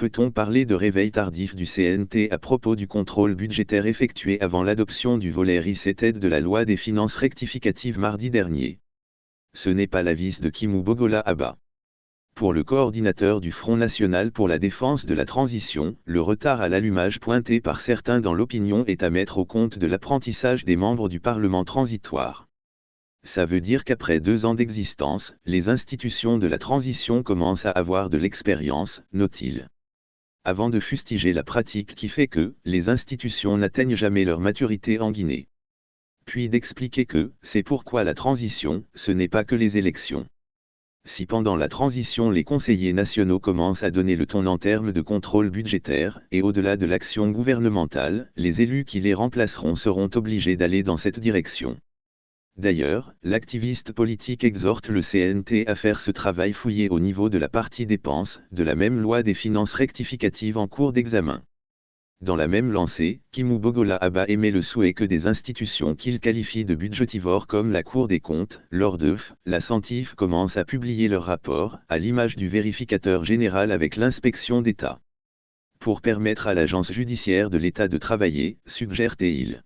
peut-on parler de réveil tardif du CNT à propos du contrôle budgétaire effectué avant l'adoption du volet Reset de la loi des finances rectificatives mardi dernier? Ce n'est pas l'avis de Kimou Bogola Abba. Pour le coordinateur du Front National pour la défense de la transition, le retard à l'allumage pointé par certains dans l'opinion est à mettre au compte de l'apprentissage des membres du Parlement transitoire. Ça veut dire qu'après 2 ans d'existence, les institutions de la transition commencent à avoir de l'expérience, note-t-il. Avant de fustiger la pratique qui fait que les institutions n'atteignent jamais leur maturité en Guinée. Puis d'expliquer que c'est pourquoi la transition, ce n'est pas que les élections. Si pendant la transition les conseillers nationaux commencent à donner le ton en termes de contrôle budgétaire, et au-delà de l'action gouvernementale, les élus qui les remplaceront seront obligés d'aller dans cette direction. D'ailleurs, l'activiste politique exhorte le CNT à faire ce travail fouillé au niveau de la partie dépenses, de la même loi des finances rectificatives en cours d'examen. Dans la même lancée, Kimou Bogola Abba émet le souhait que des institutions qu'il qualifie de budgétivores comme la Cour des comptes, l'ORDEF, la CENTIF commencent à publier leurs rapports, à l'image du vérificateur général avec l'inspection d'État. Pour permettre à l'agence judiciaire de l'État de travailler, suggère-t-il.